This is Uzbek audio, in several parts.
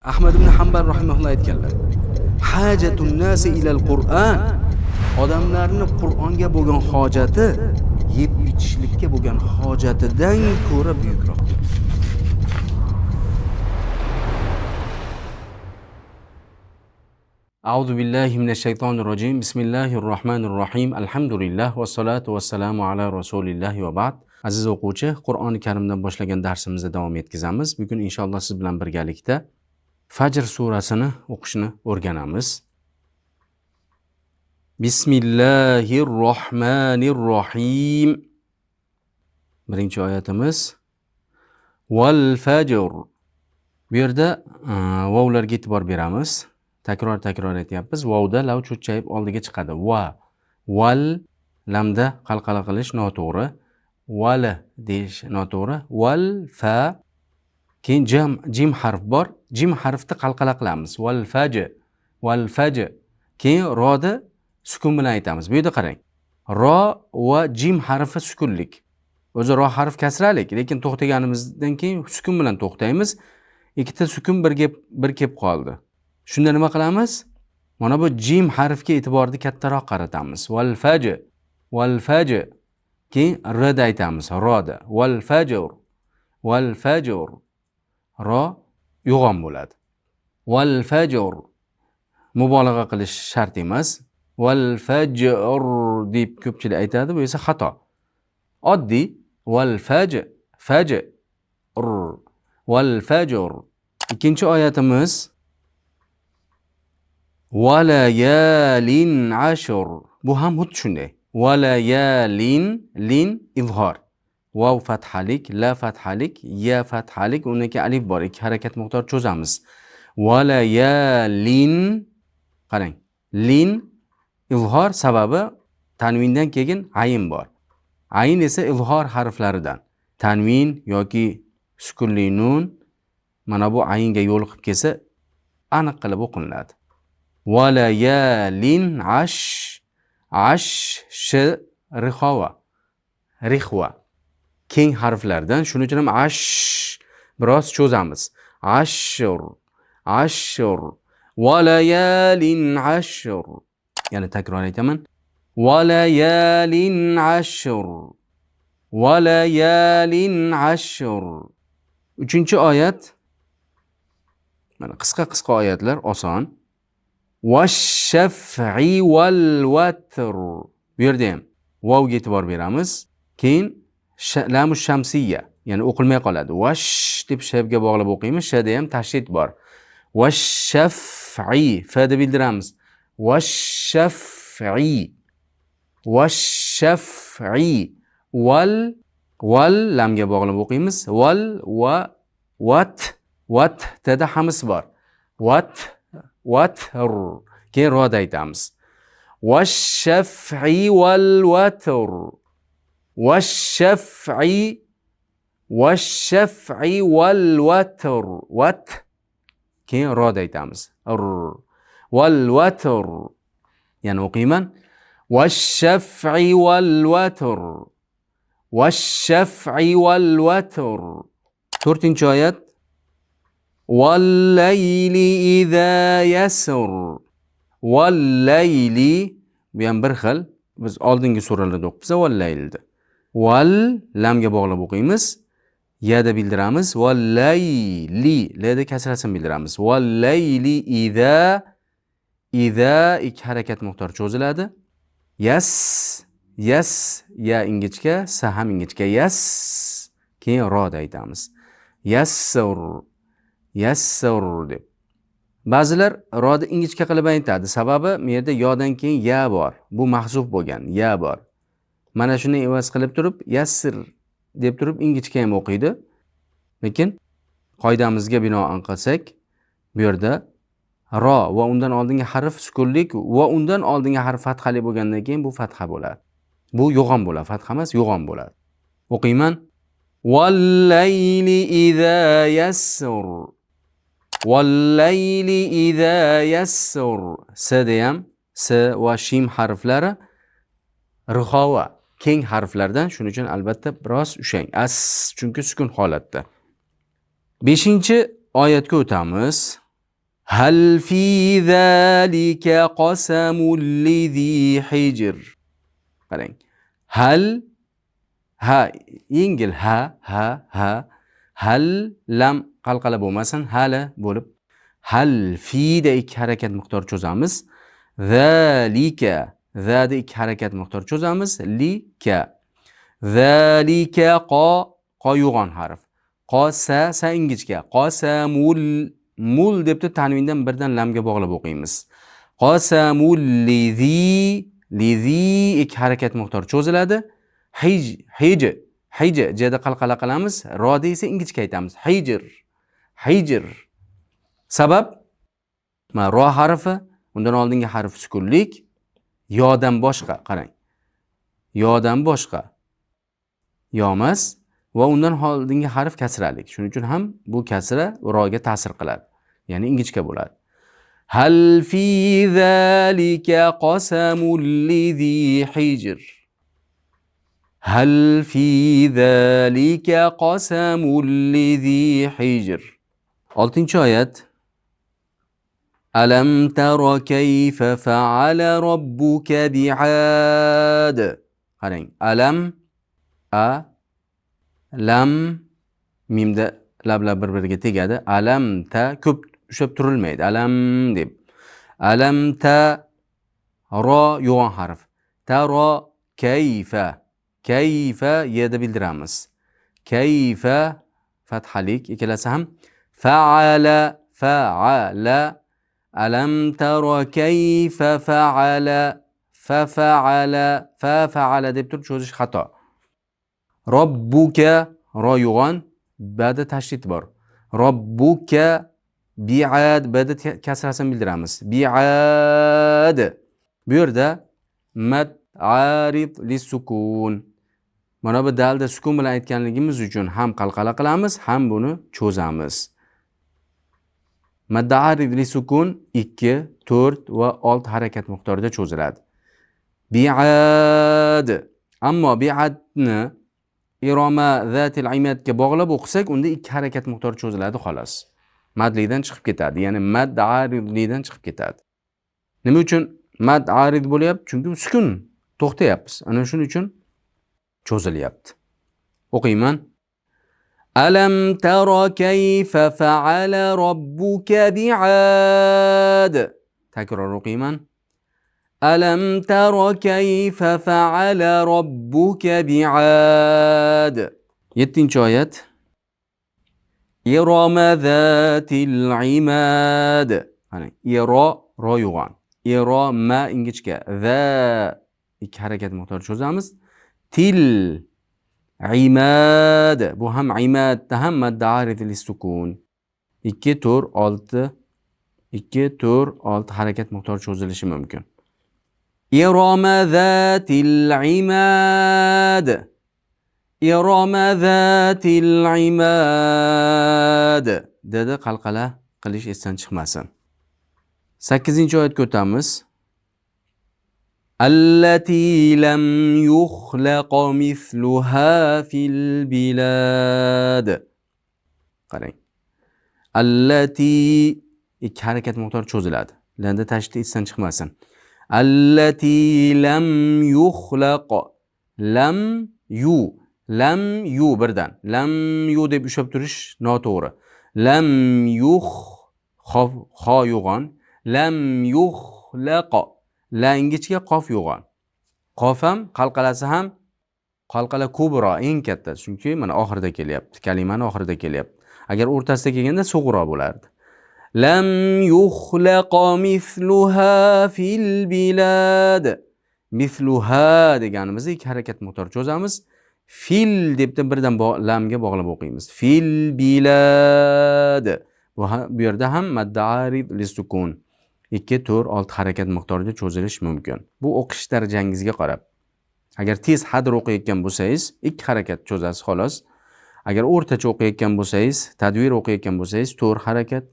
Ahmad ibn Hanbal rahimahulloh aytganlar: "Hajatun nasi ilal Qur'an." Odamlarning Qur'onga bo'lgan hojati yeb ichishlikka bo'lgan hojatidan ko'ra buyukroq. A'udhu billahi minash shaytonir rojim. Bismillahir rohmanir rohim. Alhamdulillah va salatu vassalamu ala rasulillah va ba'd. Aziz o'quvchi, Qur'oni Karimdan boshlagan darsimizni davom etkazamiz. Bugun inshaalloh siz bilan birgalikda Fajr surasini o'qishni o'rganamiz. Bismillahirrohmanirrohim. Birinchi oyatimiz Wal fajr. Bu yerda vovlarga e'tibor beramiz. Takror aytyapmiz. Vovda lav cho'chchayib oldiga chiqadi. Va. Wal lamda qalqala qilish noto'g'ri. Wal deyish noto'g'ri. Wal fa. Keyin jim harf bor. Jim harfni qalqala qilamiz. Wal fajr. Wal fajr. Keyin ro'da sukun bilan aytamiz. Bu yerda qarang. Ro va jim harfi sukunlik. O'zi ro harf kasralik, lekin to'xtaganimizdan keyin sukun bilan to'xtaymiz. Ikkita sukun bir kelib qoldi. Shunda nima qilamiz? Mana bu jim harfga e'tiborni kattaroq qaratamiz. Wal fajr. Wal fajr. Keyin r da aytamiz. Ro'da. Wal fajr. Wal fajr. Ro yo'g'on bo'ladi. Wal fajr. Mubolag'a qilish shart emas. Wal fajr deb ko'pchilik aytadi, bu esa xato. Oddiy wal fajr, fajr. Wal fajr. Ikkinchi oyatimiz Walayalin ashr. Bu ham xuddi shunday. Walayalin, lin izhor. Vav fathalik, la fathalik, ya fathalik, undan keyin alif bor. Ikki harakat miqdor cho'zamiz. Walayalin. Qarang. Lin izhor sababi tanvindan keyin ayin bor. Ayin esa izhor harflaridan. Tanvin yoki sukunli nun mana bu ayinga yo'liqib kelsa aniq qilib o'qiladi. Walayalin ash rihwa. Rihwa. Keng harflardan, shuning uchun ham ash biroz cho'zamiz. Ashr. Walayalin ashr. Yana takror aytaman. Walayalin ashr. Walayalin ashr. Uchinchi oyat. Mana qisqa oyatlar, oson. Wash-shaf'i wal watr. Bu yerda ham vovga e'tibor beramiz. Keyin lamu shamsiyya, ya'ni o'qilmay qoladi. Wash deb shabga bog'lab o'qiymiz. Shada ham tashdid bor. Wash-shaf'i fa deb bildiramiz. Wash-shaf'i. Wash-shaf'i. Wal lamga bog'lab o'qiymiz. Wal va wat tada hamis bor. Watr. Keyin ro'da aytamiz. Wash-shaf'i wal watr. Wash-shaf'i wal watr. Wat. Keyin ro'da aytamiz. Wal watr. Yana o'qiyman. Wash-shaf'i wal watr. Wash-shaf'i wal watr. To'rtinchi oyat. Wal-layli idha yasr. Wal-layli bu ham bir xil. Biz oldingi suralarda o'qibmiz wal-laylda. Wal lamga bog'lab o'qiymiz. Ya da bildiramiz. Wal-layli la da kasrasini bildiramiz. Wal-layli idha ikki harakat miqdor cho'ziladi. Yas ya ingichka, sa ham ingichka. Yas. Keyin ro'da aytamiz. Yassur deb. Ba'zilar ro'da ingichka qilib aytadi. Sababi bu yerda yodan keyin ya bor. Bu mahzuf bo'lgan, ya bor. Mana shuni evaz qilib turib yassir deb turib ingichka ham o'qiydi. Lekin qoidamizga binoan qilsak, bu yerda ro va undan oldingi harf sukunlik va undan oldingi harf fathali bo'lgandan keyin bu fatha bo'ladi. Bu yo'g'on bo'ladi, fatha emas, yo'g'on bo'ladi. O'qiyman. Wal-layli idha yassur. Wal-layli idha yassur. S ham s va shim harflari rihova, keng harflardan, shuning uchun albatta biroz ushang. Chunki sukun holatda. 5-oyatga o'tamiz. هل في ذلك قسم لذي حجر. qarang. Hal ha yengil ha hal lam qalqala bo'lmasin, hali bo'lib hal fida ikki harakat miqdor cho'zamiz. Zalika zada ikki harakat miqdor cho'zamiz. Lika zalika qo yo'g'on harf. Sa ingichka. Qasamul mul debdi tanvindan birdan lamga bog'lab o'qiymiz. Qasamul lizi ikki harakat miqdor cho'ziladi. Hij jada qalqala qilamiz. Roda esa ingichka aytamiz. Hijr. Sabab ro harfi undan oldingi harf sukunlik, yodan boshqa, qarang. Yodan boshqa yomas va undan oldingi harf kasralik. Shuning uchun ham bu kasra roga ta'sir qiladi. Ya'ni ingichka bo'ladi. Hal fi zalika qasamul lizi hijr. Hal fi zalika qasamul lizi hijr. 6-oyat. Alam tara kayfa fa'ala robbuka bi'ad. Qarang, alam lam mimda lablar bir-biriga tegadi. Alam ta ko'p ushlab turilmaydi. Alam deb. Alam ta ro yo'g'on harf. Tara kayfa yeda bildiramiz. Kayfa fathalik ikkalasi ham fa'ala alam tara kayfa fa'ala deb turib cho'zish xato. Robbuka ro yo'g'on, ba'da tashdid bor. Robbuka bi'ad ba'da kasrasini bildiramiz. Bi'ad. Bu yerda mad arid lisukun. Mana bu dalda sukun bilan aytganligimiz uchun ham qalqala qilamiz, ham buni cho'zamiz. Mad arid lisukun 2, 4 va 6 harakat miqdorida cho'ziladi. Bi'ad. Ammo bi'adni iroma zatil imadga bog'lab o'qisak, unda 2 harakat miqdor cho'ziladi xolos. Madlidan chiqib ketadi, ya'ni mad aridlidan chiqib ketadi. Nima uchun mad arid bo'lyapti? Chunki sukun to'xtayapmiz. Ana shuning uchun cho'zilyapti. O'qiyman. Alam tara kayfa fa'ala robbuka bi'ad. Takror o'qiyman. Alam tara kayfa fa'ala robbuka bi'ad. 7-oyat. Iroma zatil imad. Qarang, ro yo'g'on. Iroma ingichka. Va ikki harakat miqdor cho'zamiz. Til imad. Bu ham imadda ham mad arid lisukun. 2, 4, 6 harakat miqdor cho'zilishi mumkin. Iroma zatil imad. Iroma zatil imad. Dedi qalqala qilish esdan chiqmasin. 8-oyatga o'tamiz. Allati lam yukhlaq mithluha fil bilad. Qarang. Allati ikki harakat miqdor cho'ziladi. Landa tashdid esdan chiqmasin. Allati lam yukhlaq. Lam yu birdan. Lam yu deb ushlab turish noto'g'ri. Lam xo yo'g'on. Lam yukhlaq. La ingichka, qof yo'g'on. Qof ham qalqalasi ham qalqala kubro eng katta. Chunki mana oxirida kelyapti. Kalimani oxirida kelyapti. Agar o'rtasida kelganda sug'ro bo'lardi. Lam yukhlaq mithluha fil bilad. Mithluha deganimizda ikki harakat miqdor cho'zamiz. Fil debdi birdan lamga bog'lab o'qiymiz. Fil bilad. Bu yerda ham mad arid lisukun. 2, 4, 6 harakat miqdorida cho'zilish mumkin. Bu o'qish darajangizga qarab. Agar tez hadr o'qiyotgan bo'lsangiz, 2 harakat cho'zasiz xolos. Agar o'rtacha o'qiyotgan bo'lsangiz, tadvir o'qiyotgan bo'lsangiz, 4 harakat.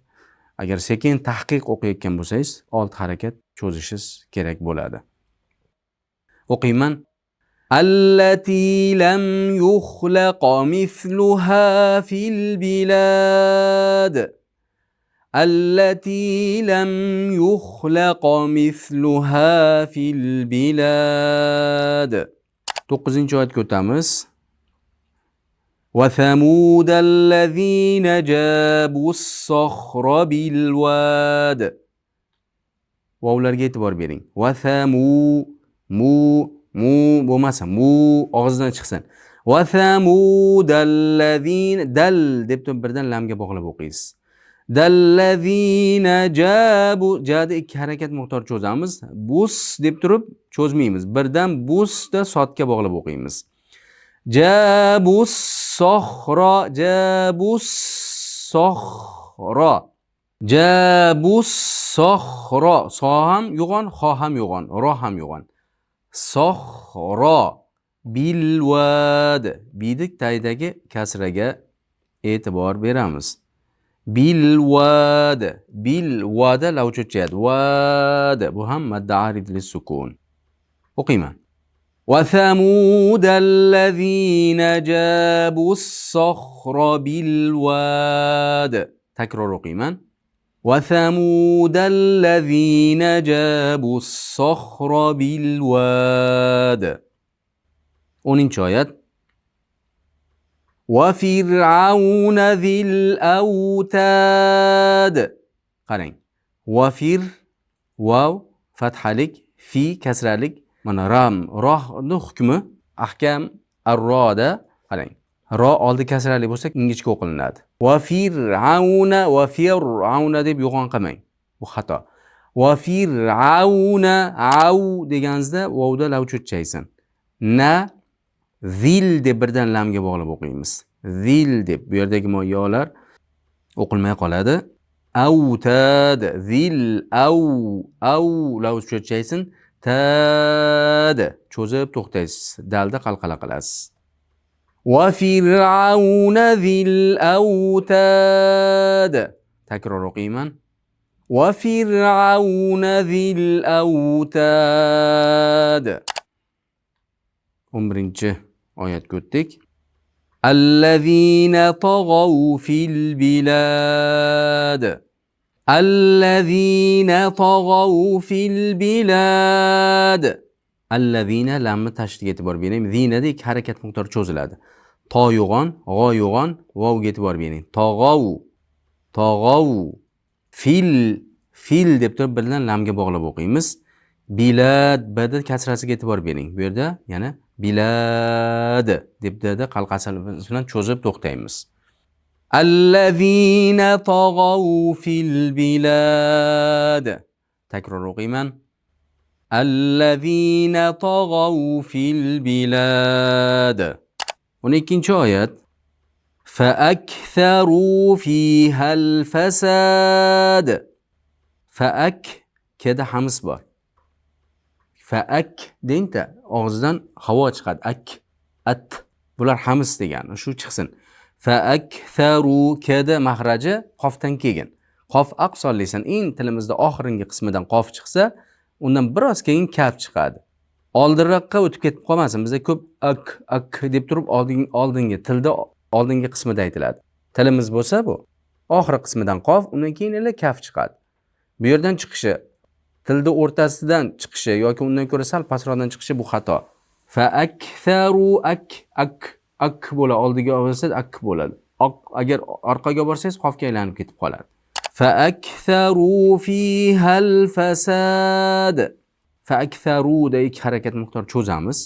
Agar sekin tahqiq o'qiyotgan bo'lsangiz, 6 harakat cho'zishingiz kerak bo'ladi. O'qiyman. Allati lam yukhlaq mithluha fil bilad. التي لم يخلق مثلها في البلاد. 9-oyatga o'tamiz. وثمود الذين جابوا الصخر بالواد. Vovlarga e'tibor bering. mu bo'lmasa, mu og'izdan chiqsin. وثمود الذين dal deb turib birdan lamga bog'lab o'qiysiz. Dallazina jabu, jada ikki harakat miqdor cho'zamiz. Bus deb turib cho'zmaymiz. Birdan busda sodga bog'lab o'qiymiz. Jabus sohra, jabus sohra. Jabus sohra. So ham yo'g'on, ho ham yo'g'on, ro ham yo'g'on. Sohra bilwad. Bidik taydagi kasraga e'tibor beramiz. Bilwad. Bilwada lavch o'tchayadi. Wad. Bu ham madda arid lis-sukun. O'qiyman. وثمود الذين جابوا الصخر بالواد. تكرار o'qiyman. وثمود الذين جابوا الصخر بالواد. 10-oyat. وفرعون ذي الأوتاد. qarang. وفر واو fathalik, fi kasralik. Mana ram, rohni hukmi ahkam ar-roda. qarang. Ro oldi kasrali bo'lsa ingichka o'qilinadi. Va fir'auna va fir'auna deb yo'g'on qilmang. Bu xato. Va fir'auna au deganingizda vovda lavch o'tchaysan. Na zil deb birdan lamga bog'lab o'qiymiz. Zil deb bu yerdagi yo'lar o'qilmay qoladi. Autad zil au lavch o'tchaysan. Tad cho'zib to'xtaysiz. Dalda qalqala qilasiz. Va fir'auna zil autad. Takror o'qiyman. Va fir'auna zil autad. 11-oyatga o'tdik. Allazina taghaw fil bilad. Allazina taghaw fil bilad. Allazina lamni tashdiga e'tibor bering. Zinada ikki harakat miqdori cho'ziladi. To yo'g'on, g'o yo'g'on, vovga e'tibor bering. Taghaw fil deb turib birdan lamga bog'lab o'qiymiz. Bilad bada kasrasiga e'tibor bering. Bu yerda yana bilad deb qalqasi bilan cho'zib to'xtaymiz. Allazina taghaw fil bilad. Takror o'qiyman. Allazina taghaw fil bilad. 12-oyat. فأكثروا فيها الفساد. فأك keda hams bor. Fa'ak deyinta og'izdan havo chiqadi. At. Bular hams degani. Shu chiqsin. Fa'aktharu keda mahraji qofdan kelgan. Qof aqsollaysan. Eng tilimizda oxirgi qismidan qof chiqsa, undan biroz keyin kaf chiqadi. Oldinroqqa o'tib ketib qolmasin. Bizda ko'p ak deb turib oldingi tilda oldingi qismida aytiladi. Tilimiz bo'lsa bu oxirgi qismidan qof, undan keyin kaf chiqadi. Bu yerdan chiqishi, tilda o'rtasidan chiqishi yoki undan ko'ra sal pastroqdan chiqishi bu xato. Fa'aktharu ak bo'la oldiga olsa ak bo'ladi. Agar orqaga borsangiz qofga aylanib ketib qoladi. Fa'aktharu fihal fasad. Fa'aktharu da ikki harakat miqdor cho'zamiz.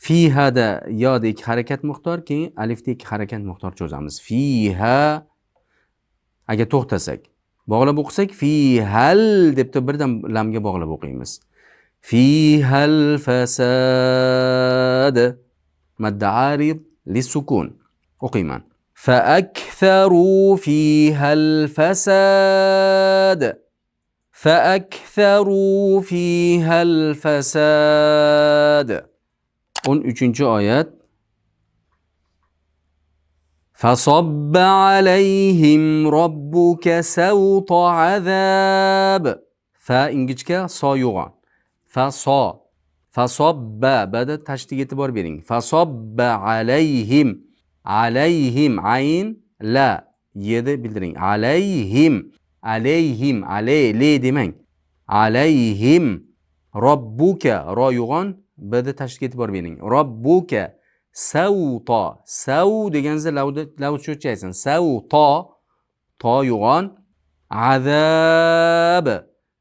Fiha da yoda ikki harakat miqdor, keyin alifda ikki harakat miqdor cho'zamiz. Fiha agar to'xtasak, bog'lab o'qisak fihal deb turib birdan lamga bog'lab o'qiymiz. Fihal fasad. Madda arid lis-sukun. o'qiyman. فأكثروا فيها الفساد. فأكثروا فيها الفساد. 13-oyat. فصب عليهم ربك سوط عذاب. Fa ingichka, so yo'g'on. Fasobba bada tashdidga e'tibor bering. Fasobba alayhim. Alayhim ayn la Yedi bildiring. Alayhim. Alayhim. Le demang. Alayhim. Robbuka. Ro yo'g'on. B'da tashdid e'tibor bering. Robbuka. Savta. Sav deganingizda lavni cho'chaysan. Savta. To yo'g'on. Azab.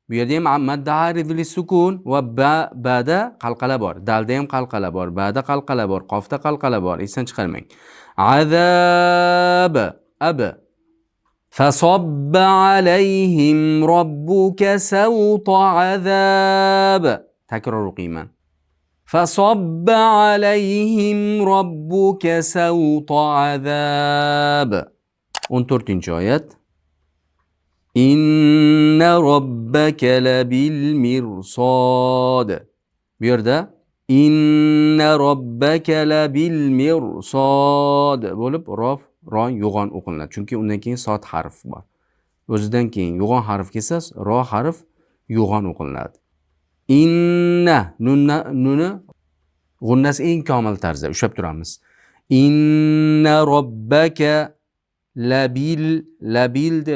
Bu yerda ham madda aridli sukun va ba'da qalqala bor. Dalda ham qalqala bor, ba'da qalqala bor, qofda qalqala bor. Esdan chiqarmang. Azab. Ab. Fasabba alayhim robbuka sawta azab. Takror o'qiyman. Fasabba alayhim robbuka sawta azab. 14-oyat. Inna robbaka labil mirsad. Bu yerda inna robbaka labil mirsad bo'lib ro yo'g'on o'qiladi. Chunki undan keyin sod harf bor. O'zidan keyin yo'g'on harf kelsa, ro harf yo'g'on o'qiladi. Inna nuni g'unnasi eng komil tarzda ushlab turamiz. Inna robbaka labil de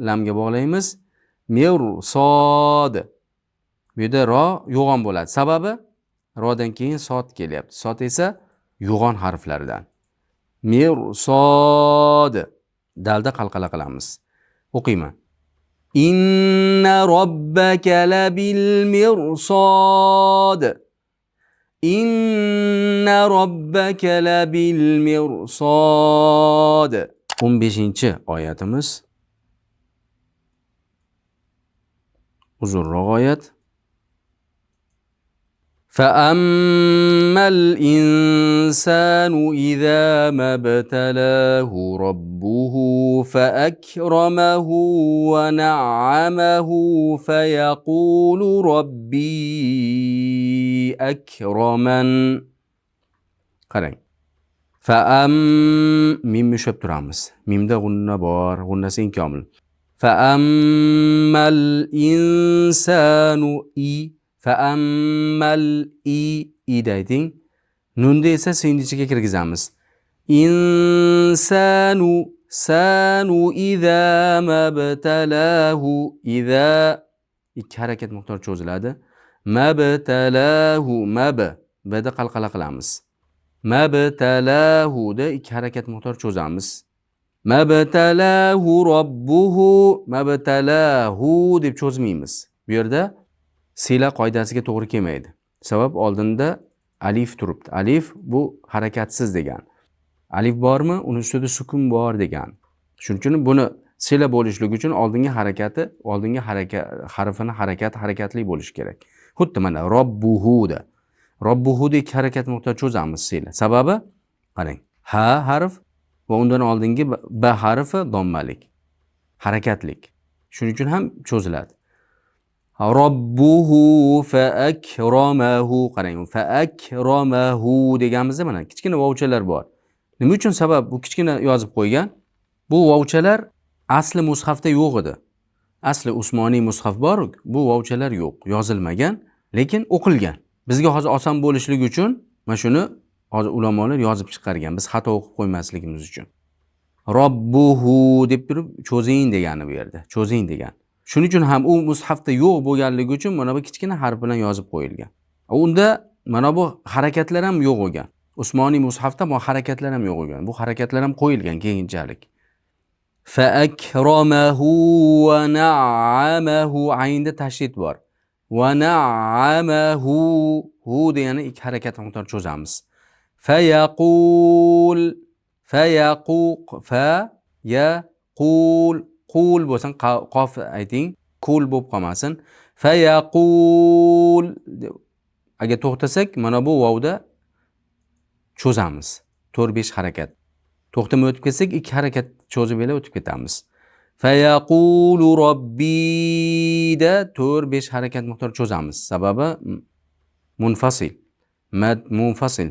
lamga bog'laymiz. Mirsod. Bu yerda ro yo'g'on bo'ladi. Sababi rodan keyin sod kelyapti. Sod esa yo'g'on harflardan. Mirsod. Dalda qalqala qilamiz. O'qiyman. Inna robbaka labil mirsod. Inna robbaka labil mirsod. 15-oyatimiz. Uzunroq oyat. فَأَمَّا الْإِنسَانُ إِذَا مَا ابْتَلَاهُ رَبُّهُ فَأَكْرَمَهُ وَنَعَّمَهُ فَيَقُولُ رَبِّي أَكْرَمَنِ. Qarang. Mimni ushlab turamiz. Mimda g'unna bor, g'unnasi eng komil. Fa'ammal insanu fa'ammal ayting. Nunda esa sin ichiga kirgizamiz. Insanu sanu idza mabtalahu idza ikki harakat miqdor cho'ziladi. Mabtalahu bada qalqala qilamiz. Mabtalahu da ikki harakat miqdor cho'zamiz. Mabtalahu robbuhu mabtalahu deb cho'zmaymiz. Bu yerda sila qoidasiga to'g'ri kelmaydi. Sabab oldinda alif turibdi. Alif bu harakatsiz degan. Alif bormi? Uni ustida sukun bor degan. Shuning uchun buni sila bo'lishligi uchun oldingi harfini harakatli bo'lishi kerak. Xuddi mana robbuhu da. Robbuhu ikki harakat miqdor cho'zamiz sila. Sababi qarang. Ha harf va undan oldingi ba harfi dommalik. Harakatlik. Shuning uchun ham cho'ziladi. Robbuhu fa akramahu. Qarang, fa akramahu deganimizda mana kichkina vovchalar bor. Nima uchun sabab bu kichkina yozib qo'ygan? Bu vovchalar asli mushafda yo'q edi. Asli Usmoniy mushaf bor, bu vovchalar yo'q, yozilmagan, lekin o'qilgan. Bizga hozir oson bo'lishligi uchun mana shuni hozir ulamolar yozib chiqargan. Biz xato o'qib qo'ymasligimiz uchun. Robbuhu deb turib cho'zing degani bu yerda. Cho'zing degan. Shuning uchun ham u mushafda yo'q bo'lganligi uchun mana bu kichkina harf bilan yozib qo'yilgan. Unda mana bu harakatlar ham yo'q bo'lgan. Usmoniy mushafda bu harakatlar ham yo'q bo'lgan. Bu harakatlar ham qo'yilgan keyinchalik. Fa akramahu va na'amahu aynda tashdid bor. Va na'amahu hu degani ikki harakat miqdor cho'zamiz. Fa yaqul qul bo'lsin, qof ayting, qul bo'lib qolmasin. Fa yaqul agar to'xtasak mana bu vovda cho'zamiz. 4-5 harakat. To'xtamay o'tib ketsak, ikki harakat cho'zib elab o'tib ketamiz. Fa yaqulu robbi da 4-5 harakat miqdor cho'zamiz. Sababi munfasil. Mad munfasil.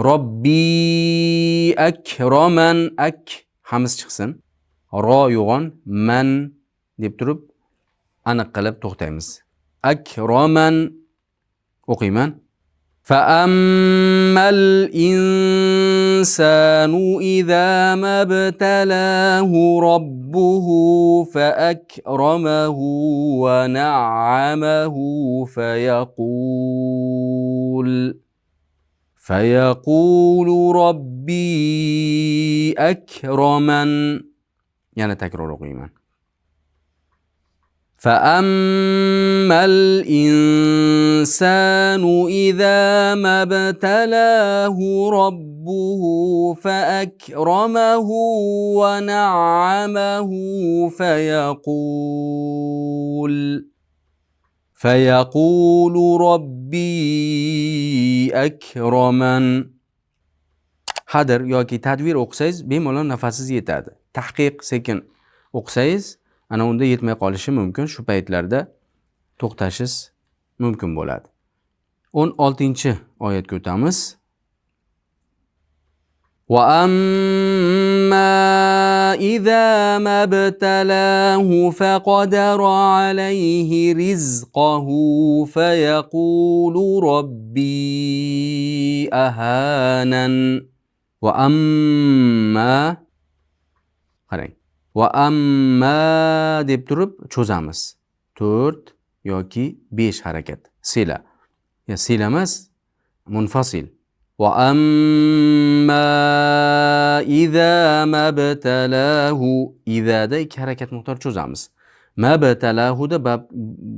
Robbi akraman hamiz chiqsin. Ro yo'g'on man deb turib aniq qilib to'xtaymiz. Akraman o'qiyman. فأما الإنسان إذا ما ابتلاه ربه فأكرمه ونعمه فيقول ربي أكرمن. يعني تكرار قيما. فأما الإنسان إذا ما ابتلاه ربه فأكرمه ونعمه فيقول ربي أكرمن. hadr yoki tadbir o'qisangiz bemalol nafassiz yetadi. Tahqiq sekin o'qisangiz ana unda yetmay qolishi mumkin. Shu paytlarda to'xtashingiz mumkin bo'ladi. 16-oyatga o'tamiz. Va amma idza mabtalahu faqadara alayhi rizqahu fayaqulu robbi ahanan. Va amma, qarang, va amma deb turib cho'zamiz. 4 yoki 5 harakat. Sila. Ya sila emas, munfasil. Va amma idza mabtalahu, idada 2 harakat miqdor cho'zamiz. Mabtalahu da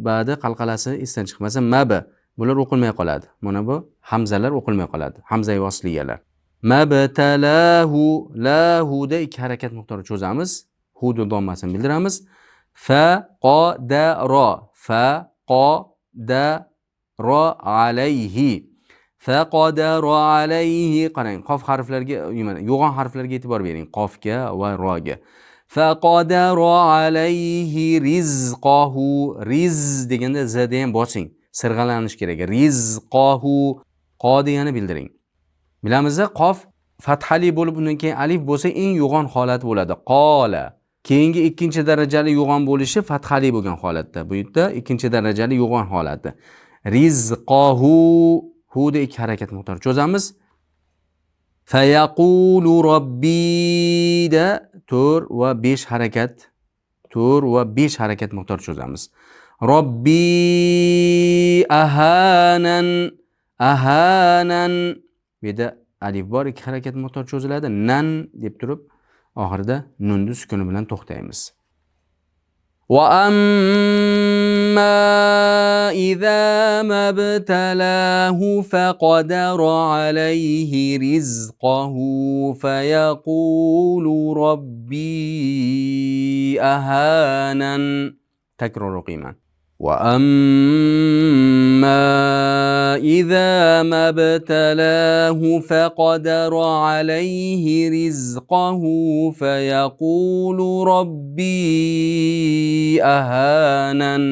ba'da qalqalasi esdan chiqmasa maba bular o'qilmay qoladi. Mana bu hamzalar o'qilmay qoladi. Hamza-i vasliyalar. Mabtalahu, lahu da 2 harakat miqdor cho'zamiz. Hud dommasini bildiramiz. Faqadara alayhi. Faqadara alayhi. Qarang, qof harflarga, yo'g'on harflarga e'tibor bering. Qofga va roga. Faqadara alayhi rizqahu. Riz deganda zda ham bosing. Sirg'alanish kerak. Rizqahu. Qo degani bildiring. Bilamizda qof fathali bo'lib undan keyin alif bo'lsa eng yo'g'on holat bo'ladi. Qola. Keyingi ikkinchi darajali yo'g'on bo'lishi fathali bo'lgan holatda. Bu yerda ikkinchi darajali yo'g'on holati. Rizqahu, hu da 2 harakat miqdor cho'zamiz. Fayaqulu robbi da 4 va 5 harakat. 4 va 5 harakat miqdor cho'zamiz. Robbi ahanan. Ahanan. Bu yerda alif bor, 2 harakat miqdor cho'ziladi. Nan deb turib oxirida nunni sukuni bilan to'xtaymiz. Va amma idza mabtalahu faqadara alayhi rizqahu fayaqulu robbi ahanan. Takror o'qiyman. وأما إذا ما ابتلاه فقدر عليه رزقه فيقول ربي أهانن.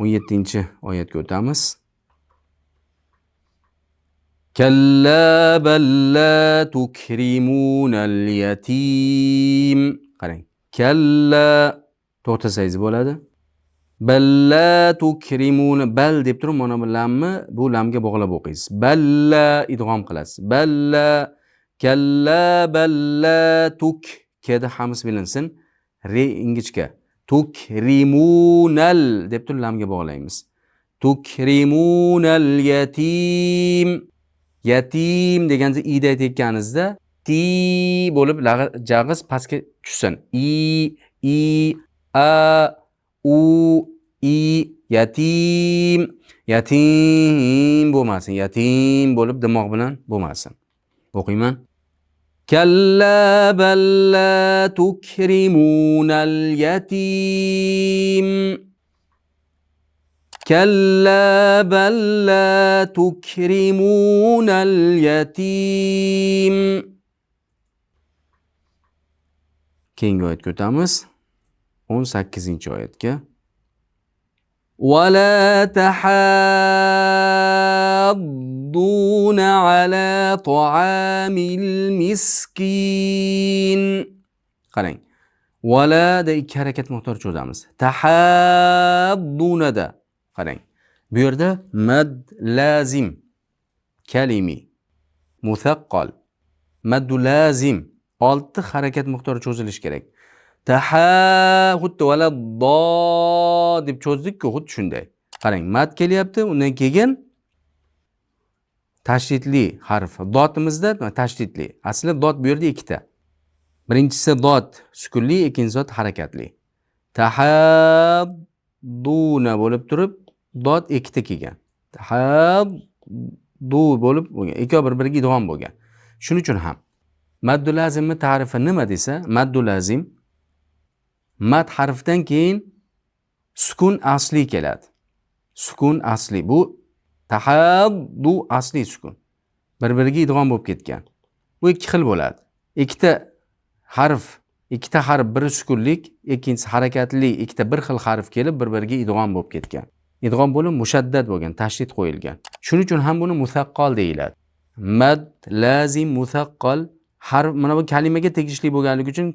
17-oyatga o'tamiz. كلا بل لا تكرمون اليتيم. qarang, kalla to'xtasangiz bo'ladi. Balla tukrimuna, bal deb turib mana bu lamni bu lamga bog'lab o'qiysiz. Balla idg'om qilasiz. Balla, kalla balla tuk, keda hams bilinsin. Re ingichka. Tukrimunal deb turib lamga bog'laymiz. Tukrimunal yatim. Yatim deganda ida tekkaningizda ti bo'lib jag'iz pastga tushsin. I a u i yatim. Yatim bo'lmasin. Yatim bo'lib dimoq bilan bo'lmasin. O'qiyman. Kalla bal la tukrimunal yatim. Kalla bal la tukrimunal yatim. Keyingi oyatga o'tamiz. 18-oyatga. ولا تحاضون على طعام المسكين. qarang, ولا da 2 harakat miqdor cho'zamiz. Tahadduna da qarang, bu yerda mad lazim. kalimi. Musaqqal. Maddu lazim. 6 harakat miqdori cho'zilishi kerak. Xuddi vala do deb cho'zdik-ku, xuddi shunday. Qarang, mad kelyapti, undan keyin tashdidli harf. Dotimizda tashdidli. Aslida dot bu yerda ikkita. Birinchisi dot sukunli, ikkinchisi dot harakatli. Tahadduna bo'lib turib, dot ikkita kelgan. Tahaddu bo'lib bo'lgan. Ikkovi bir-biriga idg'om bo'lgan. Shuning uchun ham maddu lazimni ta'rifi nima desa, maddu lazim mad harfidan keyin sukun asli keladi. Sukun asli bu tahaddu asli sukun. Bir-biriga idg'om bo'lib ketgan. Bu ikki xil bo'ladi. Ikkita harf, biri sukunlik, ikkinchisi harakatli, ikkita bir xil harf kelib bir-biriga idg'om bo'lib ketgan. Idg'om bo'lib mushaddad bo'lgan, tashdid qo'yilgan. Shuning uchun ham buni musaqqal deyiladi. Mad lazim musaqqal harf mana bu kalimaga tegishli bo'lganligi uchun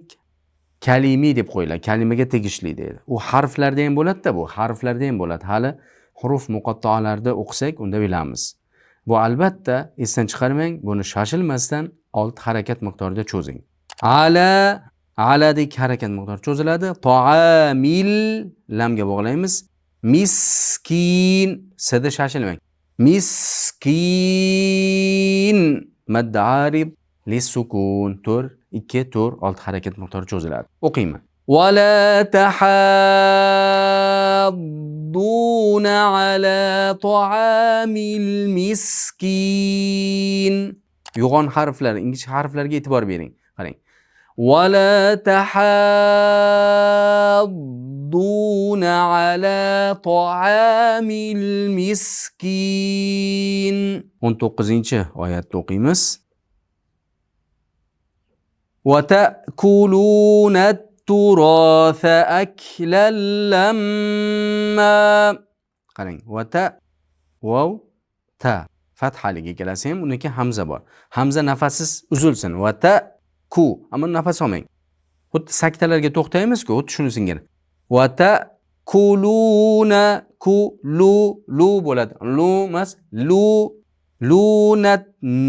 kalimi deb qo'yiladi. Kalimaga tegishli deydi. U harflarda ham bo'ladi-da, bu harflarda ham bo'ladi. Hali huruf muqattalarda o'qisak, unda bilamiz. Bu albatta esdan chiqarmang, buni shoshilmasdan 6 harakat miqdorida cho'zing. Aladek harakat miqdori cho'ziladi. Ta'amil lamga bog'laymiz. Miskin sada shoshilmang. Miskin mad arid lisukun 4 2 4 6 harakat miqdori cho'ziladi. O'qiyman. Wala tahadduna ala ta'amil miskin. Yo'g'on harflar, ingichka harflarga e'tibor bering. Qarang. Wala tahadduna ala ta'amil miskin. 19-oyatni o'qiymiz. Wa ta'kuluna at-turatha aklan lamma. Qarang, wa ta vav ta fathaliga kelsa ham uniki hamza bor. Hamza nafassiz uzilsin. Va ta ku, ammo nafas olmang. Xuddi saktalarga to'xtaymiz-ku, xuddi shuni singari. Va ta kuluna ku lu bo'ladi. Lu emas, lunat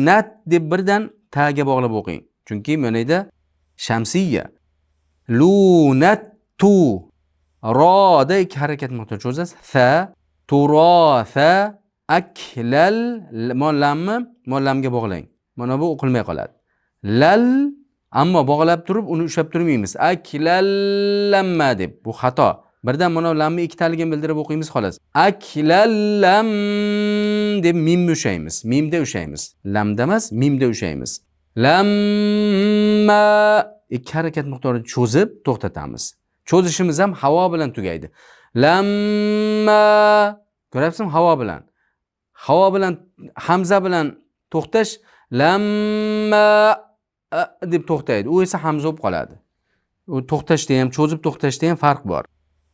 nat deb birdan taga bog'lab o'qing. Chunki mana yerda shamsiyya. Lunatu roda ikki harakat miqdori cho'zasiz. Sa turatha aklal mollamga bog'lang. Mana bu o'qilmay qoladi. Lal ammo bog'lab turib uni ushlab turmaymiz. Aklallamma deb. Bu xato. Birdan mana lamni ikkitaligini bildirib o'qiymiz xolos. Aklallam deb mimni ushlaymiz. Mimda ushlaymiz. Lamda emas, mimda ushlaymiz. Lamma ikki harakat miqdorini cho'zib to'xtatamiz. Cho'zishimiz ham havo bilan tugaydi. Lamma ko'ryapsizmi? Havo bilan. Havo bilan, hamza bilan to'xtash lamma deb to'xtaydi. U esa hamza bo'lib qoladi. U to'xtashda ham, cho'zib to'xtashda ham farq bor.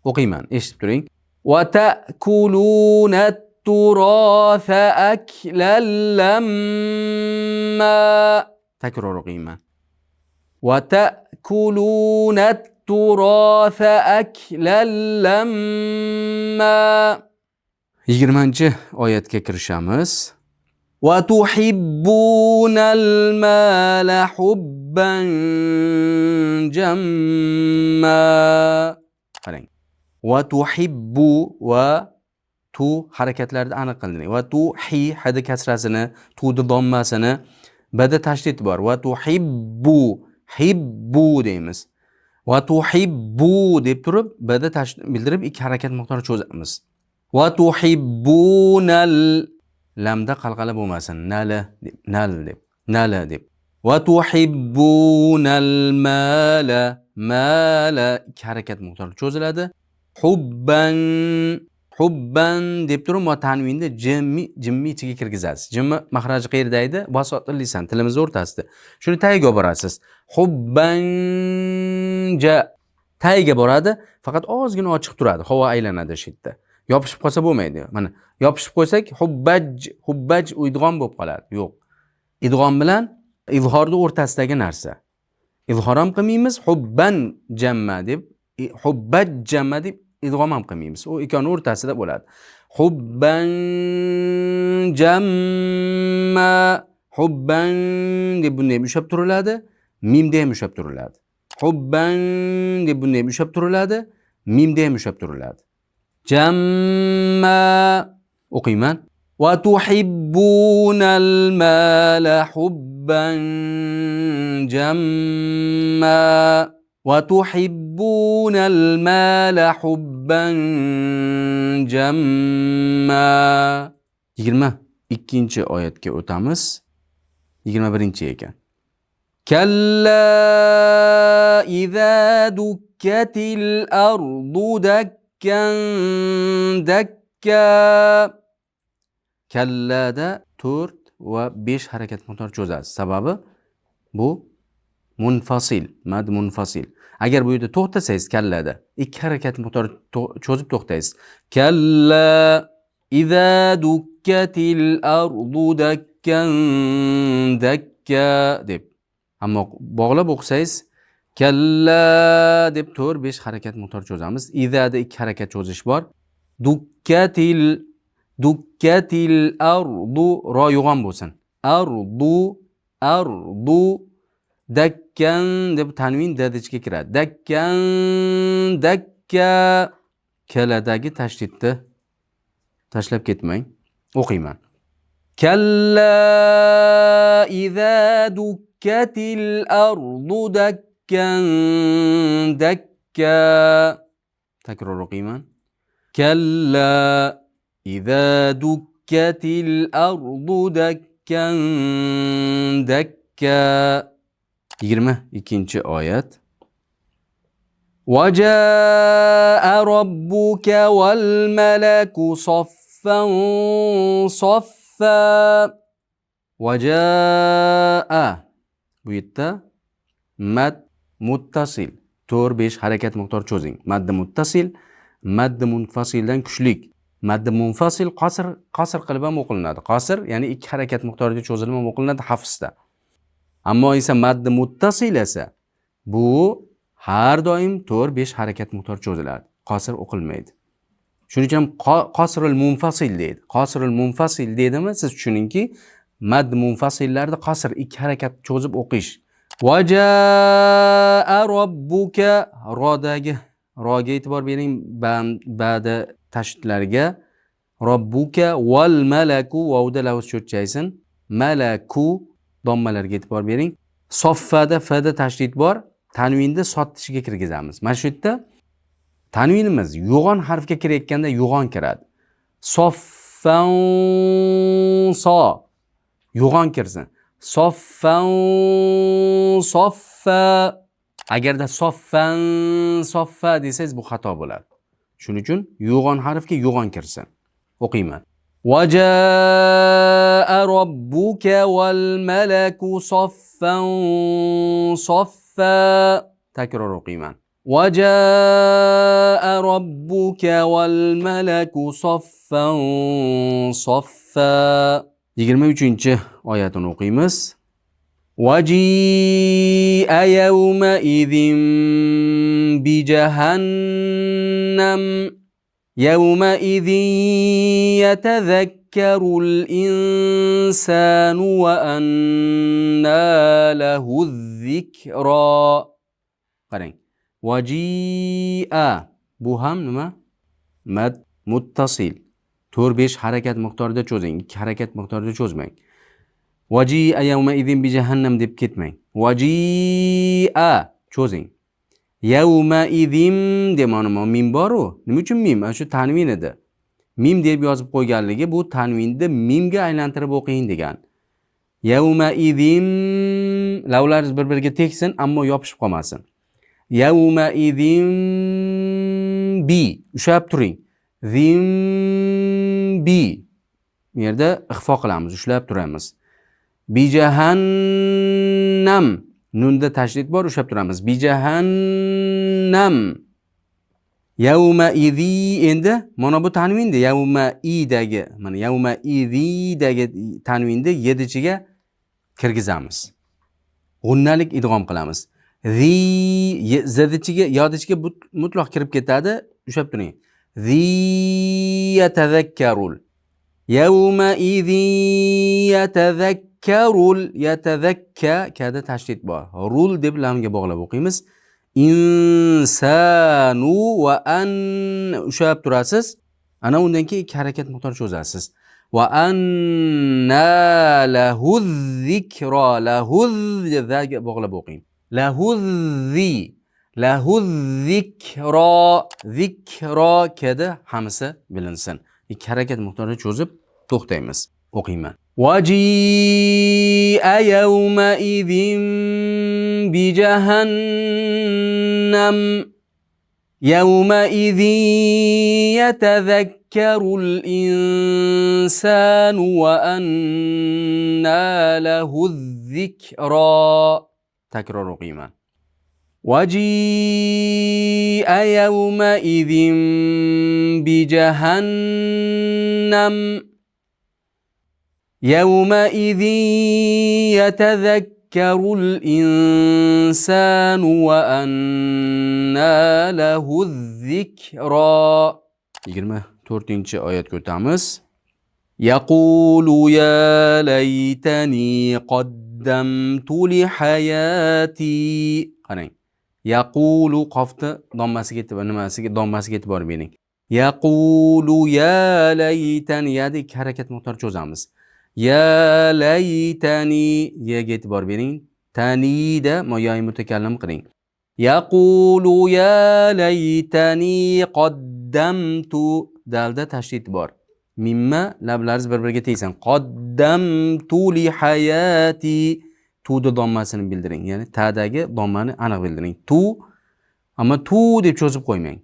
O'qiyman, eshitib turing. Va ta'kuluna at-turatha aklan lamma. Takror o'qiyman. Va ta'kuluna at-turatha aklan lamma. 20-oyatga kirishamiz. Va tuhibbunal mala hubban jamma. Qarang. Va tuhibbu va tu harakatlarida aniq qilding. Va tuhi hada kasrasini, tudi dommasini, bada tashdid bor. Va hibbu deymiz. Va tuhibbu deb turib, bada tashdid bildirib ikki harakat miqdori cho'zamiz. Va tuhibbunal lamda qalqala bo'lmasin. Nal deb. Va tuhibbunal mala ikki harakat miqdori cho'ziladi. Hubban deb turib va tanvinda jimmi ichiga kirgizasiz. Jimmi mahraji qayerda edi? Basotli lisan, tilimiz o'rtasida. Shuni tagiga borasiz. Hubbanja tagiga boradi, faqat ozgina ochiq turadi. Havo aylanadi shu yerda. Yopishib qolsa bo'lmaydi. Mana yopishib qo'ysak hubbaj idg'om bo'lib qoladi. Yo'q. Idg'om bilan izhorning o'rtasidagi narsa. Izhor ham qilmaymiz, hubban jamma deb, hubbaj jamma deb idg'om ham qilmaymiz. U ikkovining o'rtasida bo'ladi. Hubban jamma. Hubban deb bunday ham ushlab turiladi. Mimda ham ushlab turiladi. Hubban deb bunday ham ushlab turiladi. Mimda ham ushlab turiladi. Jamma. O'qiyman. Va tuhibbunal mala hubban jamma. Va tuhibbunal mala hubban jamma. 22-oyatga o'tamiz. 21 ekan. Kalla idza dukkatil ardu dakkan dakka. Kallada 4 va 5 harakat miqdori cho'zasiz. Sababi bu munfasil, mad munfasil. Agar bu yerda to'xtasangiz kallada 2 harakat miqdori cho'zib to'xtaysiz. Kalla idza dukkatil ardu dakkan dakka deb. Ammo bog'lab o'qisangiz kalla deb 4-5 harakat miqdori cho'zamiz. Idada 2 harakat cho'zish bor. Dukkatil ardu ro yo'g'on bo'lsin. Ardu dakkan deb tanvin dad ichiga kiradi. Dakkan dakka. Kaladagi tashdidni tashlab ketmang. O'qiyman. Kalla idza dukkatil ardu dakkan dakka. Takror o'qiyman. Kalla idza dukkatil ardu dakkan dakka. 22-oyat. Vaja'a rabbuka wal malaku saffan saffa. Vaja'a. Bu yerda mad muttasil 4-5 harakat miqdori cho'zing. Maddi muttasil, maddi munfasildan kuchlik. Maddi munfasil qasr qilib ham o'qilinadi. Qasr ya'ni 2 harakat miqdorida cho'zilib ham o'qilinadi hafsda. Ammo esa maddi muttasil esa bu har doim 4-5 harakat miqdori cho'ziladi. Qasr o'qilmaydi. Shuning uchun qasrul munfasil deydi. Qasrul munfasil deydimi? Siz tushuningki, maddi munfasillarda qasr 2 harakat cho'zib o'qish. Vaja'a robbuka roga e'tibor bering, ba'da tashdidlarga. Robbuka wal malaku vovda lavz cho'chchaysin. Malaku dommalarga e'tibor bering. Soffada fada tashdid bor. Tanvinni sot tishiga kirgizamiz. Mana shu yerda tanvinimiz yo'g'on harfga kirayotganda yo'g'on kiradi. Soffan so yo'g'on kirsin. Soffan soffa. Agarda soffan soffa desangiz bu xato bo'ladi. Shuning uchun yo'g'on harfga yo'g'on kirsin. O'qiyman. Vaja'a robbuka wal malaku soffan soffa. Takror o'qiyman. Vaja'a robbuka wal malaku soffan soffa. 23-oyatini o'qiymiz. Waji'a yawma idhin bi jahannam. Yawma idhin yatadhakkaru al-insanu wa anna lahu adh-dhikra. Qarang. Waji'a bu ham nima? Mad muttasil. 4-5 harakat miqdorida cho'zing. 2 harakat miqdorida cho'zmang. Waji'a yawma idhin bi jahannam deb ketmang. Waji'a cho'zing. Yawma idhin demoqni mim bor-ku. Nima uchun mim? Shu tanvin edi. Mim deb yozib qo'yganligi bu tanvinni mimga aylantirib o'qing degan. Yawma idhin lavlaringiz bir-biriga tegsin, ammo yopishib qolmasin. Yawma idhin bi ushlab turing. Zim bi. Bu yerda ixfo qilamiz, ushlab turamiz. Bi jahannam nunda tashdid bor, ushlab turamiz. Bi jahannam. Yawma idhi endi mana bu tanvinda yawma idagi, mana yawma idhidagi tanvinni yedichiga kirgizamiz. G'unnalik idg'om qilamiz. Zi zidichiga yodichiga mutlaq kirib ketadi, ushlab turing. ذي يتذكر يومئذ يتذكر يتذكر كذا تشديد بار رول deb lamga bog'lab o'qiymiz. insanu va an ushlab turasiz. Ana undan keyin ikki harakat miqdor cho'zasiz. Va anna lahu zikra lahu zaga bog'lab o'qing. Lahu zikra kedi hamisi bilinsin. İki harakat miqdorini cho'zib to'xtaymiz. O'qiyman. وجيء يومئذ بجهنم يومئذ يتذكر الإنسان وأنى له الذكرى تكرار قيمة وجيء يومئذ بجهنم يومئذ يتذكر الإنسان وأنى له الذكرى 24 oyatga o'tamiz. يقول يا ليتني قدمت لحياتي qarang. يقول qofni dommasiga e'tibor bering. يقول يا ليتني ya ikki harakat miqdor cho'zamiz. Ya laytani yega e'tibor bering. Tanida mo'yai mutakallim qiling. Yaqulu ya laytani qaddamtu dalda tashdid bor. Mimma lablaringiz bir-biriga tegsin. Qaddamtu li hayati tu'da dommasini bildiring. Ya'ni ta'dagi dommani aniq bildiring. Tu ammo tu deb cho'zib qo'ymang.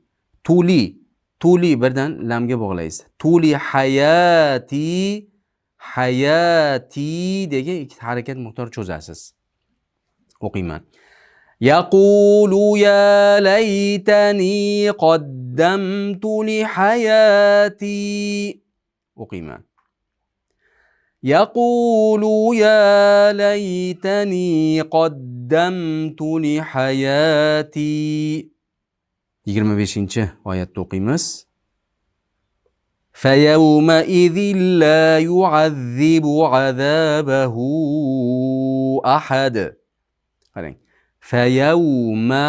Tuli birdan lamga bog'laysiz. Tuli hayati hayati degan ikki harakat miqdor cho'zasiz. O'qiyman. Yaqulu ya laytani qaddamtu li hayati. O'qiyman. Yaqulu ya laytani qaddamtu li hayati. 25-oyatda o'qiymiz. فَيَوْمَئِذٍ لَا يُعَذِّبُ عَذَابَهُ أَحَدٌ qarang. Fayawma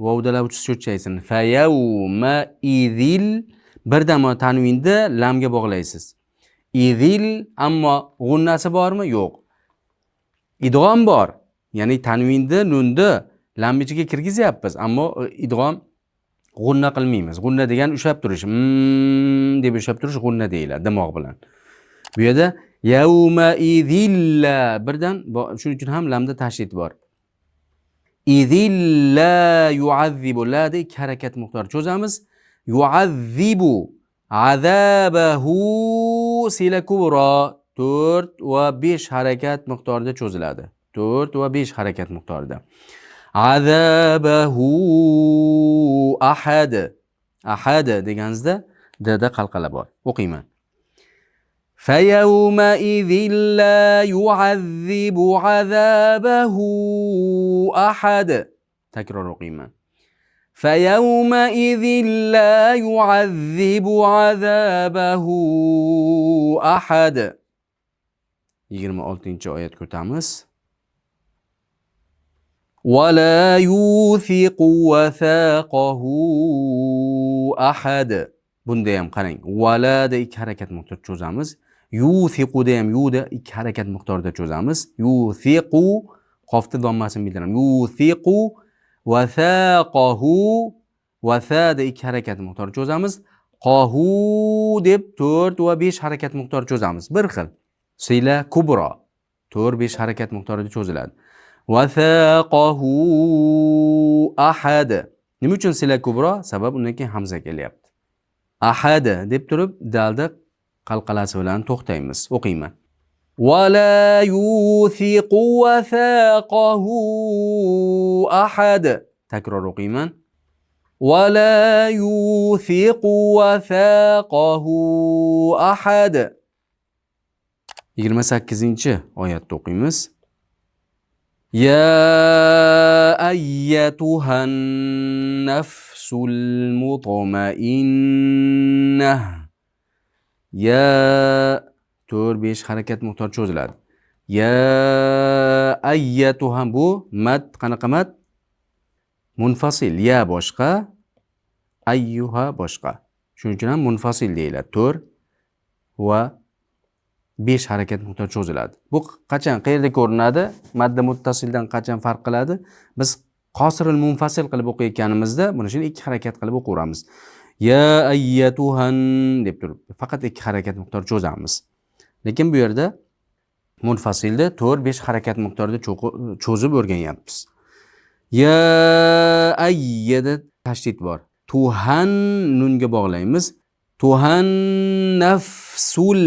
vovdalar uchish cho'chaysin. Fayawmaidil birdan tanvinni lamga bog'laysiz. Idil ammo g'unnasi bormi? Yo'q. Idg'om bor. Ya'ni tanvinni nunni lam ichiga kirgizyapmiz, ammo idg'om g'unna qilmaymiz. G'unna degan ushlab turish. Deb ushlab turish g'unna deyiladi dimoq bilan. Bu yerda yawma idilla birdan shuning uchun ham lamda tashdid bor. Idilla yu'azzibu lada ikki harakat miqdor cho'zamiz. Yu'azzibu azabahu sila kubra 4 va 5 harakat miqdorida cho'ziladi. 4 va 5 harakat miqdorida. Azabahu ahad. Ahad deganingizda dada qalqala bor. O'qiyman. فَيَوْمَئِذٍ لَا يُعَذِّبُ عَذَابَهُ أَحَدٌ تكرار o'qiyman. فَيَوْمَئِذٍ لَا يُعَذِّبُ عَذَابَهُ أَحَدٌ 26-oyatga o'tamiz. وَلَا يُوثِقُ وَثَاقَهُ أَحَدٌ bunda ham qarang. Valada ikki harakat miqdor cho'zamiz. Yuthiquda ham yuda ikki harakat miqdorida cho'zamiz. Yuthiqu qofni dommasini bildiramiz. Yuthiqu wathaqahu wathada ikki harakat miqdor cho'zamiz. Qahu deb 4 va 5 harakat miqdor cho'zamiz. Bir xil. Sila kubra 4-5 harakat miqdorida cho'ziladi. Wathaqahu ahad. Nima uchun sila kubra? Sabab undan keyin hamza kelyapti. Ahad deb turib dalda qalqalasi bilan to'xtaymiz. O'qiyman. وَلَا يُوثِقُ وَثَاقَهُ أَحَدٌ تكرار o'qiyman. وَلَا يُوثِقُ وَثَاقَهُ أَحَدٌ 28-oyatda o'qiymiz. يَا أَيَّتُهَا النَّفْسُ mutma'innah. Ya 4-5 harakat miqdori cho'ziladi. Ya ayyatuha bu mad qanaqa mad? Munfasil. Ya boshqa, ayyuha boshqa. Shuning uchun ham munfasil deyiladi. 4 va 5 harakat miqdori cho'ziladi. Bu qachon, qayerda ko'rinadi? Madda muttasildan qachon farq qiladi? Biz qosirul munfasil qilib o'qiyotganimizda buni shuni 2 harakat qilib o'qiramiz. Ya ayyatuhan deb turib, faqat 2 harakat miqdori cho'zamiz. Lekin bu yerda munfasilda 4-5 harakat miqdorida cho'zib o'rganyapmiz. Ya ayyada tashdid bor. Tuhan nunga bog'laymiz. Tuhan nafsul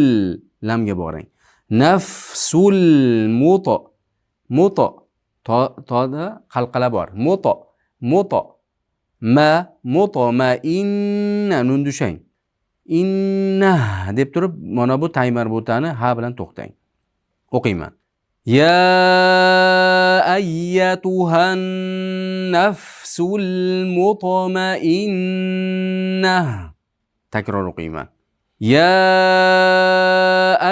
lamga bog'lang. Nafsul muto. Muto. To'da qalqala bor. Muto. Muto. Ma inna nun dushang. Inna deb turib, mana bu tay marbutani ha bilan to'xtang. O'qiyman. Ya ayyatuhan nafsul mutma'innah. Takror o'qiyman. Ya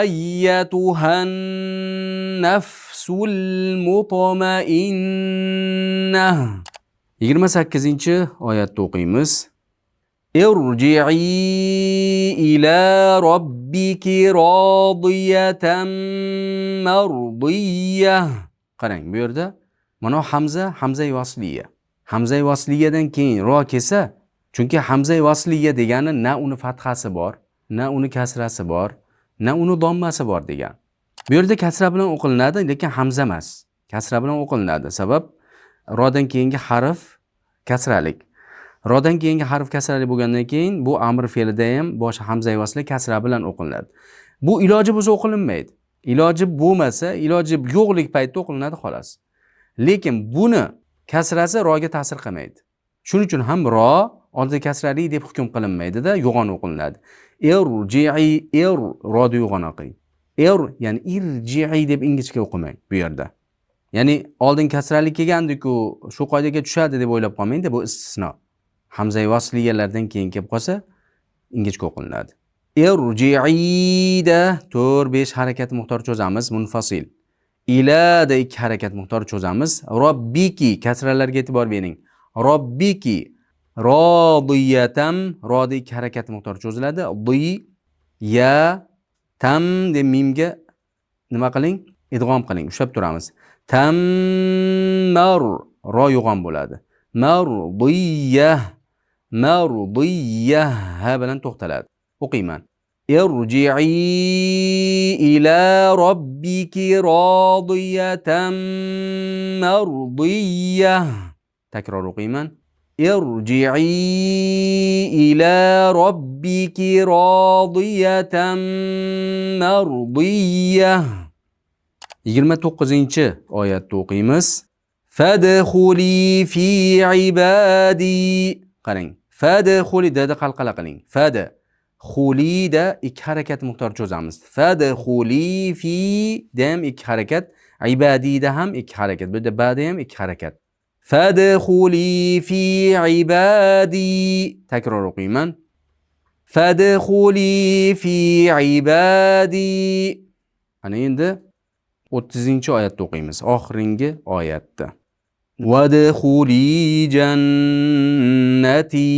ayyatuhan nafsul mutma'innah. 28-oyatda o'qiymiz. Irji'i ila robbiki radiyatan mardiyah. Qarang, bu yerda mana hamza-i vasliya. Hamza-i vasliyadan keyin ro kelsa, chunki hamza-i vasliya degani na uni fathasi bor, na uni kasrasi bor, na uni dommasi bor degan. Bu yerda kasra bilan o'qilinadi, lekin hamza emas. Kasra bilan o'qilinadi. Sabab rodan keyingi harf kasralik. Rodan keyingi harf kasrali bo'lgandan keyin bu amr fe'lida ham boshi hamza vasli kasra bilan o'qilinadi. Bu iloji bo'lsa o'qilinmaydi. Iloji bo'lmasa, iloji yo'qlik paytida o'qilinadi xolos. Lekin buni kasrasi roga ta'sir qilmaydi. Shuning uchun ham ro oldida kasrali deb hukm qilinmaydi-da, yo'g'on o'qilinadi. Irji'i roda yo'g'on o'qing. Ya'ni irji'i deb ingichka o'qimang bu yerda. Ya'ni oldin kasrali kelgandiku, shu qoidaga tushadi deb o'ylab qolmang-da, bu istisno. Hamza vasliyalardan keyin kelib qolsa ingichka o'qilinadi. Irji'ida 4-5 harakat miqdori cho'zamiz, munfasil. Ila da 2 harakat miqdori cho'zamiz. Robbiki kasralarga e'tibor bering. Robbiki rodiyatam roda 2 harakat miqdori cho'ziladi. Di ya tam deb mimga nima qiling? Idg'om qiling. Ushlab turamiz. Tammar ro yo'g'on bo'ladi. Mardiyah ha bilan to'xtaladi. O'qiyman. Irji'i ila robbiki radiyatan mardiyah. Takror o'qiyman. Irji'i ila robbiki radiyatan mardiyah. 29-oyatda o'qiymiz. Fadkhuli fi ibadi. Qarang. Fadkhuli da qalqala qiling. Fadkhuli da 2 harakat miqdori cho'zamiz. Fadkhuli fi da ham 2 harakat, ibadi da ham 2 harakat. Bu yerda ba da ham 2 harakat. Fadkhuli fi ibadi. Takror o'qiyman. Fadkhuli fi ibadi. Ana endi 30-oyatda o'qiymiz. Oxirgi oyatda. Vadkhuli jannati.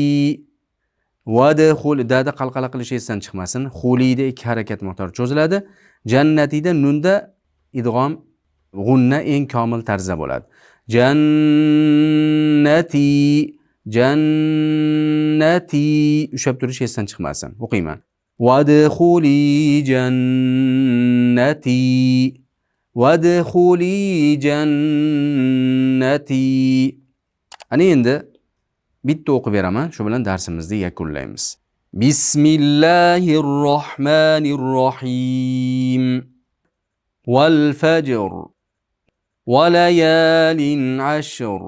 Vadkhul dada qalqala qilish esdan chiqmasin. Xulida 2 harakat miqdori cho'ziladi. Jannatida nunda idg'om g'unna eng komil tarzda bo'ladi. Jannati ushlab turish esdan chiqmasin. O'qiyman. Vadkhuli jannati. Vadkhuli jannati. Ana endi bitta o'qib beraman, shu bilan darsimizni yakunlaymiz. Bismillahirrohmanirrohim. Val fajr wa layalin ashr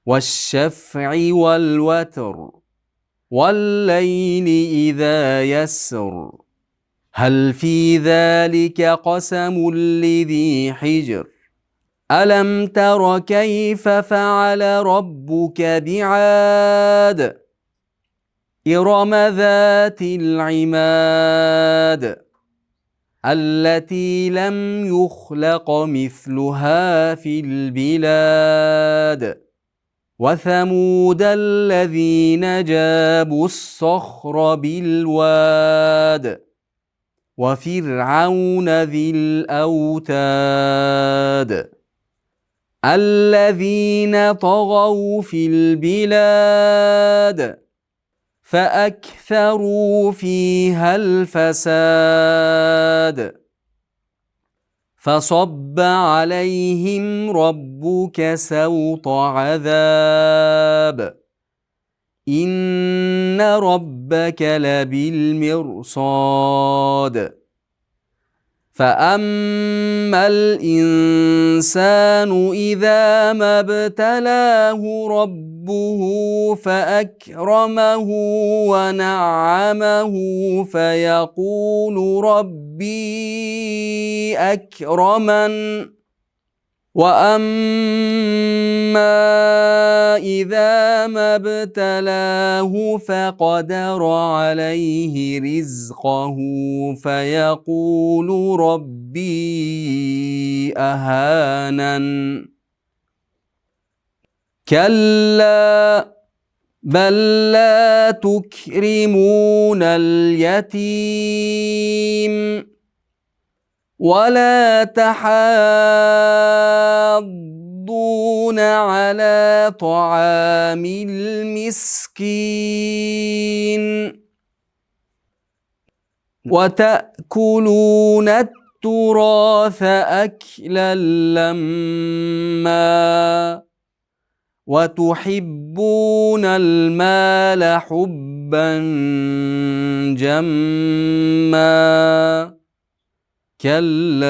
wash-shaf'i wal watr wal layli idha yasr. هل في ذلك قسم لذي حجر ألم تر كيف فعل ربك بعاد إرم ذات العماد التي لم يخلق مثلها في البلاد وثمود الذين جابوا الصخر بالواد وفرعون ذي الأوتاد الذين طغوا في البلاد فأكثروا فيها الفساد فصب عليهم ربك سوط عذاب إن ربك لبالمرصاد فأما الإنسان إذا ما ابتلاه ربه فأكرمه ونعمه فيقول ربي أكرمن وأما إذا ما ابتلاه فقدر عليه رزقه فيقول ربي أهانن كلا بل لا تكرمون اليتيم ولا تحاضون على طعام المسكين وتأكلون التراث أكلا لما وتحبون المال حبا جما كلا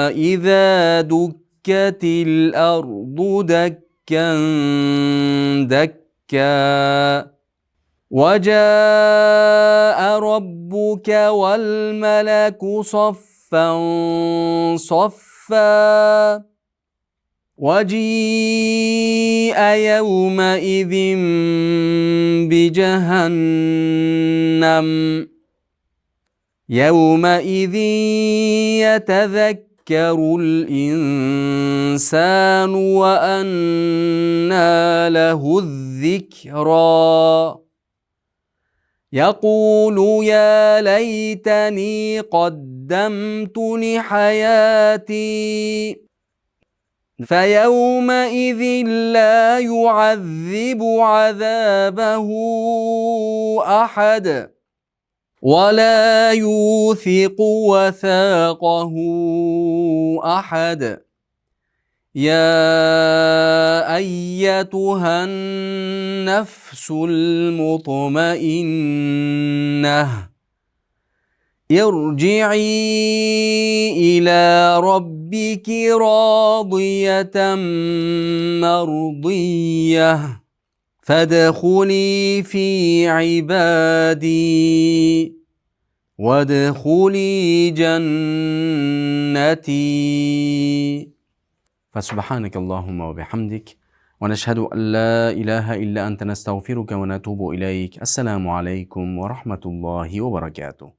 إذا دكت الأرض دكا دكا وجاء ربك والملك صفا صفا وجيء يومئذ بجهنم يومئذ يتذكر الإنسان وأنى له الذكرى يقول يا ليتني قدمت لحياتي فيومئذ لا يعذب عذابه أحد ولا يوثق وثاقه أحد يا أيتها النفس المطمئنة ارجعي إلى ربك راضية مرضية فادخلي في عبادي وادخلي جنتي. فسبحانك اللهم وبحمدك ونشهد أن لا إله إلا أنت نستغفرك ونتوب إليك. السلام عليكم ورحمة الله وبركاته.